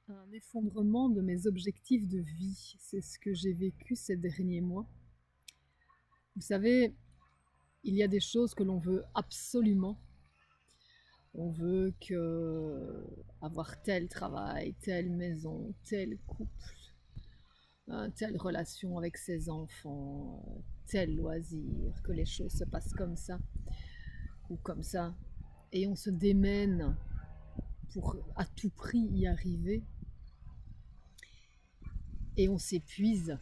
Un effondrement de mes objectifs de vie, c'est ce que j'ai vécu ces derniers mois. Vous savez, il y a des choses que l'on veut absolument. On veut avoir tel travail, telle maison, tel couple, telle relation avec ses enfants, tel loisir, que les choses se passent comme ça ou comme ça. Et on se démène pour à tout prix y arriver. Et on s'épuise.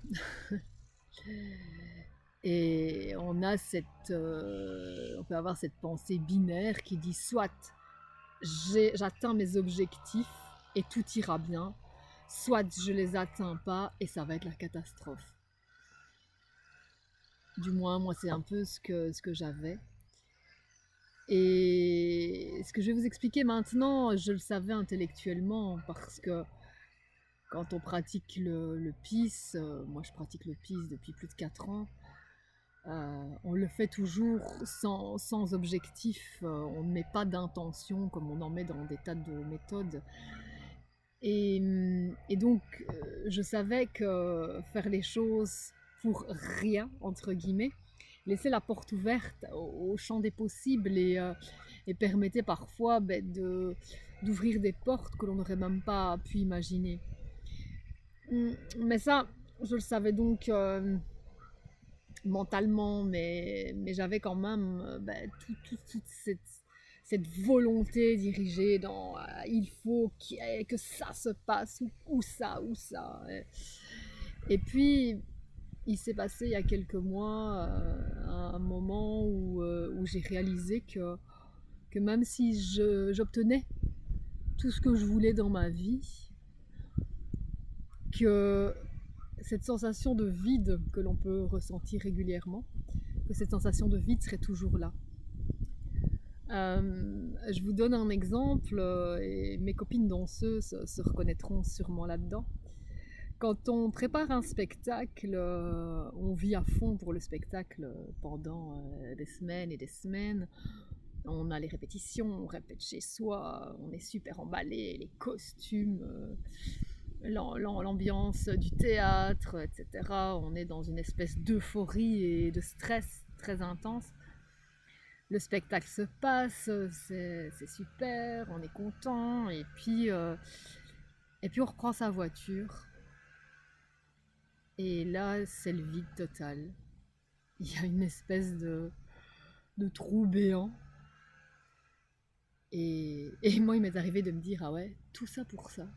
Et on peut avoir cette pensée binaire qui dit soit j'atteins mes objectifs et tout ira bien, soit je les atteins pas et ça va être la catastrophe. Du moins, moi, c'est un peu ce que j'avais. Et ce que je vais vous expliquer maintenant, je le savais intellectuellement parce que quand on pratique le PIS, moi je pratique le PIS depuis plus de 4 ans, on le fait toujours sans objectif, on ne met pas d'intention comme on en met dans des tas de méthodes. Et donc, je savais que faire les choses pour rien, entre guillemets, laissait la porte ouverte au champ des possibles et permettait parfois d'ouvrir des portes que l'on n'aurait même pas pu imaginer. Mais ça, je le savais donc mentalement, mais j'avais quand même toute cette volonté dirigée dans il faut que ça se passe, ou ça, ou ça. Et puis, il s'est passé il y a quelques mois un moment où j'ai réalisé que même si j'obtenais tout ce que je voulais dans ma vie, que cette sensation de vide que l'on peut ressentir régulièrement, que cette sensation de vide serait toujours là. Je vous donne un exemple, et mes copines danseuses se reconnaîtront sûrement là-dedans. Quand on prépare un spectacle, on vit à fond pour le spectacle pendant des semaines et des semaines. On a les répétitions, on répète chez soi, on est super emballé, les costumes, l'ambiance du théâtre, etc. On est dans une espèce d'euphorie et de stress très intense. Le spectacle se passe, c'est super, on est content, et puis on reprend sa voiture, et là c'est le vide total. Il y a une espèce de trou béant, et moi il m'est arrivé de me dire ah ouais, tout ça pour ça.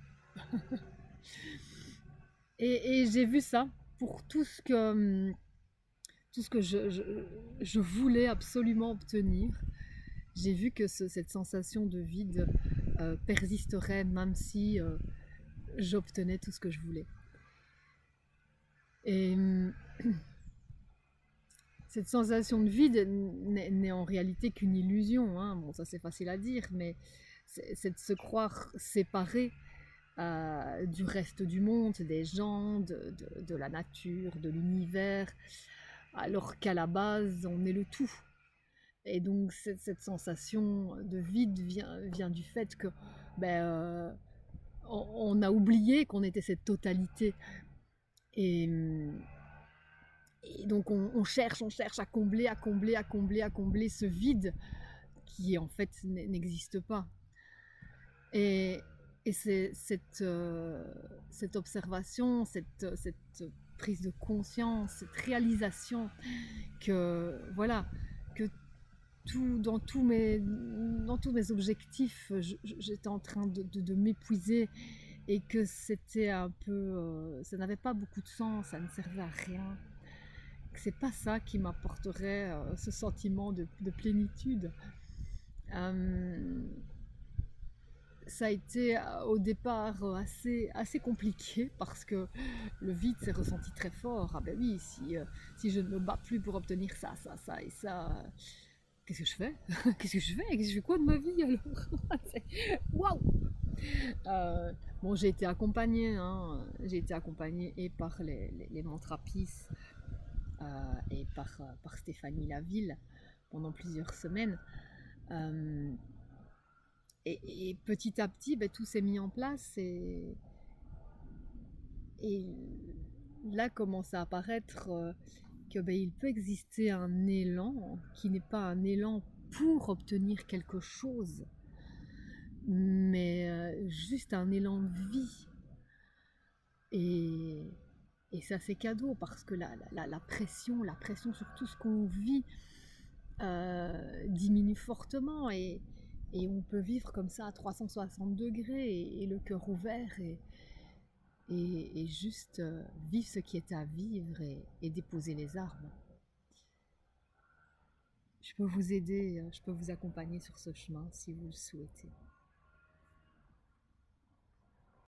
Et j'ai vu ça pour tout ce que je voulais absolument obtenir. J'ai vu que cette sensation de vide persisterait même si j'obtenais tout ce que je voulais. Et cette sensation de vide n'est en réalité qu'une illusion, hein. Bon, ça c'est facile à dire, mais c'est de se croire séparé du reste du monde, des gens, de la nature, de l'univers, alors qu'à la base on est le tout. Et donc cette sensation de vide vient du fait que ben, on a oublié qu'on était cette totalité. Et, et donc on cherche à combler, à combler ce vide qui en fait n'existe pas. Et, et c'est cette observation, cette prise de conscience, cette réalisation que voilà, que dans tous mes objectifs, j'étais en train de m'épuiser, et que c'était un peu, ça n'avait pas beaucoup de sens, ça ne servait à rien. Que c'est pas ça qui m'apporterait ce sentiment de plénitude. Euh, Ça a été au départ assez compliqué parce que le vide s'est ressenti très fort. Ah ben oui, si je ne me bats plus pour obtenir ça, ça, ça et ça, qu'est-ce que je fais? Qu'est-ce que je fais? Qu'est-ce que je fais quoi de ma vie alors? Waouh! Bon, j'ai été accompagnée, hein, j'ai été accompagnée et par les Mantrapis et par Stéphanie Laville pendant plusieurs semaines. Et petit à petit, ben, tout s'est mis en place, Et là commence à apparaître que ben, il peut exister un élan qui n'est pas un élan pour obtenir quelque chose, mais juste un élan de vie. Et, et ça c'est cadeau parce que la pression sur tout ce qu'on vit diminue fortement et on peut vivre comme ça à 360 degrés et le cœur ouvert et juste vivre ce qui est à vivre et déposer les armes. Je peux vous aider, je peux vous accompagner sur ce chemin si vous le souhaitez.